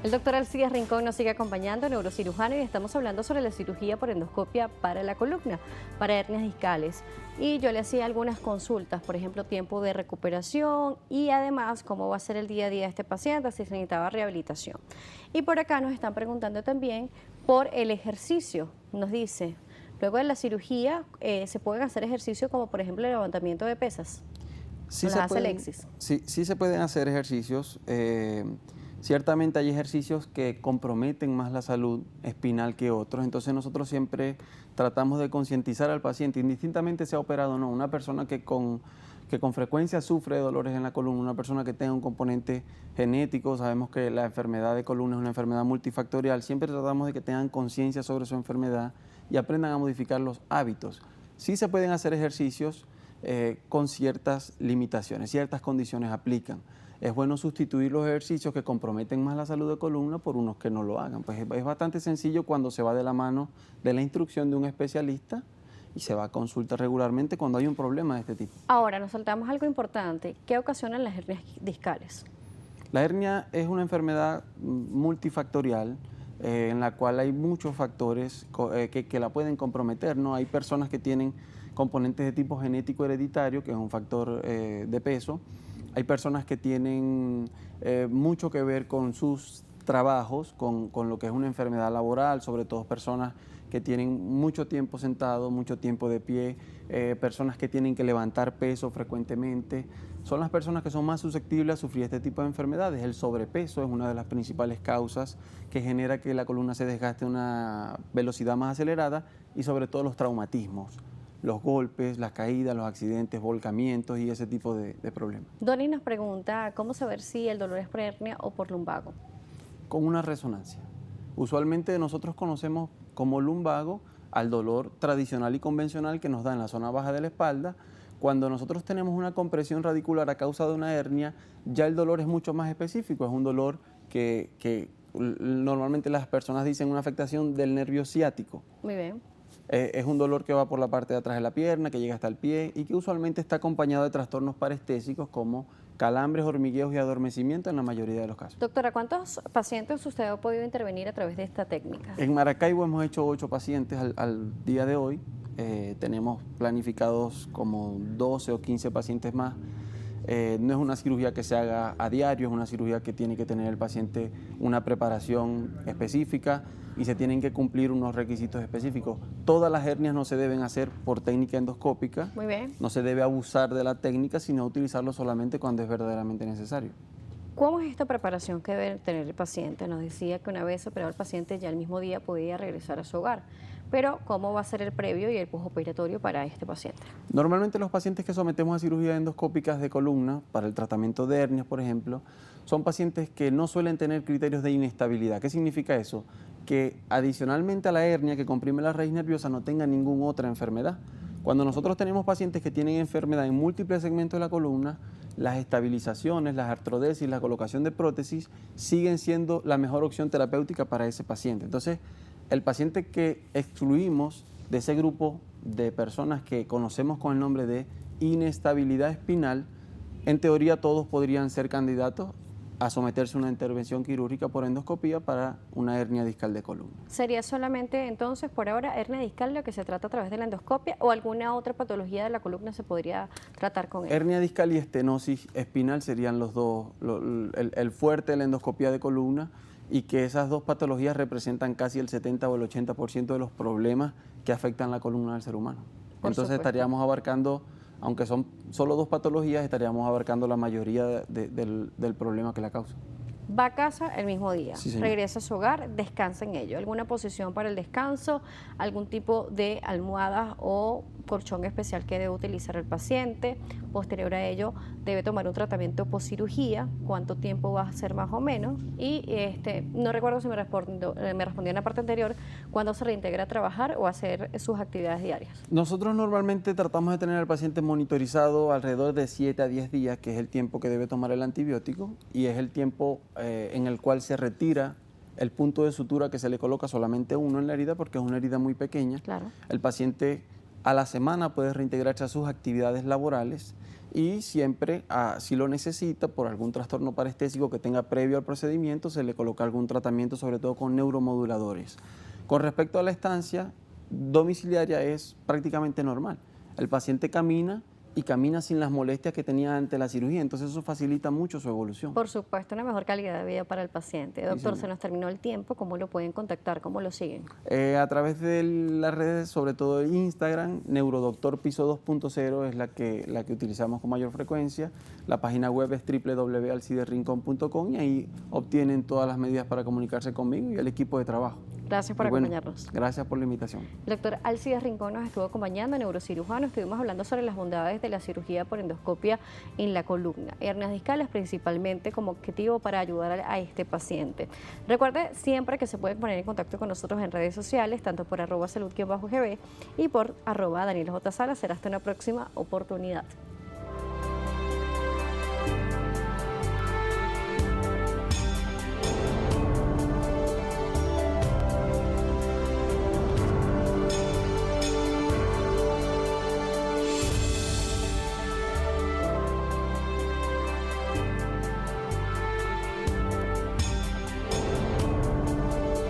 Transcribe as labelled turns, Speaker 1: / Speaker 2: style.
Speaker 1: El doctor Alcides Rincón nos sigue acompañando, neurocirujano, y estamos hablando sobre la cirugía por endoscopia para la columna, para hernias discales. Y yo le hacía algunas consultas, por ejemplo, tiempo de recuperación y además cómo va a ser el día a día de este paciente, si se necesitaba rehabilitación. Y por acá nos están preguntando también por el ejercicio. Nos dice, luego de la cirugía, ¿se pueden hacer ejercicios como por ejemplo el levantamiento de pesas?
Speaker 2: Sí
Speaker 1: Nos
Speaker 2: se
Speaker 1: hace
Speaker 2: pueden,
Speaker 1: Alexis.
Speaker 2: sí se pueden hacer ejercicios. Ciertamente hay ejercicios que comprometen más la salud espinal que otros, entonces nosotros siempre tratamos de concientizar al paciente, indistintamente sea operado o no. Una persona que con frecuencia sufre de dolores en la columna, una persona que tenga un componente genético, sabemos que la enfermedad de columna es una enfermedad multifactorial, siempre tratamos de que tengan conciencia sobre su enfermedad y aprendan a modificar los hábitos. Sí se pueden hacer ejercicios con ciertas limitaciones, ciertas condiciones aplican. Es bueno sustituir los ejercicios que comprometen más la salud de columna por unos que no lo hagan. Pues es bastante sencillo cuando se va de la mano de la instrucción de un especialista y se va a consulta regularmente cuando hay un problema de este tipo.
Speaker 1: Ahora, nos saltamos algo importante. ¿Qué ocasionan las hernias discales?
Speaker 2: La hernia es una enfermedad multifactorial en la cual hay muchos factores que la pueden comprometer, ¿no? Hay personas que tienen componentes de tipo genético hereditario, que es un factor de peso. Hay personas que tienen mucho que ver con sus trabajos, con lo que es una enfermedad laboral, sobre todo personas que tienen mucho tiempo sentado, mucho tiempo de pie, personas que tienen que levantar peso frecuentemente. Son las personas que son más susceptibles a sufrir este tipo de enfermedades. El sobrepeso es una de las principales causas que genera que la columna se desgaste a una velocidad más acelerada y sobre todo los traumatismos, los golpes, las caídas, los accidentes, volcamientos y ese tipo de problemas.
Speaker 1: Donny nos pregunta cómo saber si el dolor es por hernia o por lumbago.
Speaker 2: Con una resonancia. Usualmente nosotros conocemos como lumbago al dolor tradicional y convencional que nos da en la zona baja de la espalda. Cuando nosotros tenemos una compresión radicular a causa de una hernia, ya el dolor es mucho más específico, es un dolor que normalmente las personas dicen una afectación del nervio ciático.
Speaker 1: Muy bien.
Speaker 2: Es un dolor que va por la parte de atrás de la pierna, que llega hasta el pie y que usualmente está acompañado de trastornos parestésicos como calambres, hormigueos y adormecimiento en la mayoría de los casos.
Speaker 1: Doctora, ¿cuántos pacientes usted ha podido intervenir a través de esta técnica?
Speaker 2: En Maracaibo hemos hecho 8 pacientes al día de hoy. Tenemos planificados como 12 o 15 pacientes más. No es una cirugía que se haga a diario, es una cirugía que tiene que tener el paciente una preparación específica y se tienen que cumplir unos requisitos específicos. Todas las hernias no se deben hacer por técnica endoscópica.
Speaker 1: Muy bien.
Speaker 2: No se debe abusar de la técnica, sino utilizarlo solamente cuando es verdaderamente necesario.
Speaker 1: ¿Cómo es esta preparación que debe tener el paciente? Nos decía que una vez operado el paciente ya el mismo día podía regresar a su hogar. Pero, ¿cómo va a ser el previo y el postoperatorio para este paciente?
Speaker 2: Normalmente los pacientes que sometemos a cirugías endoscópicas de columna, para el tratamiento de hernias, por ejemplo, son pacientes que no suelen tener criterios de inestabilidad. ¿Qué significa eso? Que adicionalmente a la hernia que comprime la raíz nerviosa no tenga ninguna otra enfermedad. Cuando nosotros tenemos pacientes que tienen enfermedad en múltiples segmentos de la columna, las estabilizaciones, las artrodesis, la colocación de prótesis siguen siendo la mejor opción terapéutica para ese paciente. Entonces, el paciente que excluimos de ese grupo de personas que conocemos con el nombre de inestabilidad espinal, en teoría todos podrían ser candidatos a someterse a una intervención quirúrgica por endoscopía para una hernia discal de columna.
Speaker 1: ¿Sería solamente entonces por ahora hernia discal lo que se trata a través de la endoscopia o alguna otra patología de la columna se podría tratar con él?
Speaker 2: Hernia discal y estenosis espinal serían los dos, el fuerte de la endoscopía de columna, y que esas dos patologías representan casi el 70 o el 80% de los problemas que afectan la columna del ser humano. Entonces estaríamos abarcando, aunque son solo dos patologías, estaríamos abarcando la mayoría del problema que la causa.
Speaker 1: Va a casa el mismo día,
Speaker 2: Sí, señor.
Speaker 1: regresa a su hogar, descansa en ello. ¿Alguna posición para el descanso? ¿Algún tipo de almohada o colchón especial que debe utilizar el paciente? Posterior a ello, debe tomar un tratamiento poscirugía. ¿Cuánto tiempo va a ser más o menos? Y no recuerdo si me respondió en la parte anterior, ¿cuándo se reintegra a trabajar o a hacer sus actividades diarias?
Speaker 2: Nosotros normalmente tratamos de tener al paciente monitorizado alrededor de 7 a 10 días, que es el tiempo que debe tomar el antibiótico y es el tiempo en el cual se retira el punto de sutura que se le coloca solamente uno en la herida porque es una herida muy pequeña.
Speaker 1: Claro.
Speaker 2: El paciente a la semana puede reintegrarse a sus actividades laborales y siempre, si lo necesita, por algún trastorno parestésico que tenga previo al procedimiento, se le coloca algún tratamiento, sobre todo con neuromoduladores. Con respecto a la estancia domiciliaria, es prácticamente normal. El paciente camina y camina sin las molestias que tenía ante la cirugía, entonces eso facilita mucho su evolución.
Speaker 1: Por supuesto, una mejor calidad de vida para el paciente. Doctor,
Speaker 2: señor.
Speaker 1: se nos terminó el tiempo. ¿Cómo lo pueden contactar? ¿Cómo lo siguen?
Speaker 2: A través de las redes, sobre todo el Instagram, Neurodoctor Piso 2.0 es la que utilizamos con mayor frecuencia. La página web es www.alciderrincon.com y ahí obtienen todas las medidas para comunicarse conmigo y el equipo de trabajo.
Speaker 1: Gracias por acompañarnos.
Speaker 2: Gracias por la invitación.
Speaker 1: El doctor Alcides Rincón nos estuvo acompañando, neurocirujano. Estuvimos hablando sobre las bondades de la cirugía por endoscopia en la columna. Hernias discales principalmente como objetivo para ayudar a este paciente. Recuerde siempre que se puede poner en contacto con nosotros en redes sociales, tanto por @salud_gb y por @DanielJSala. Será hasta una próxima oportunidad.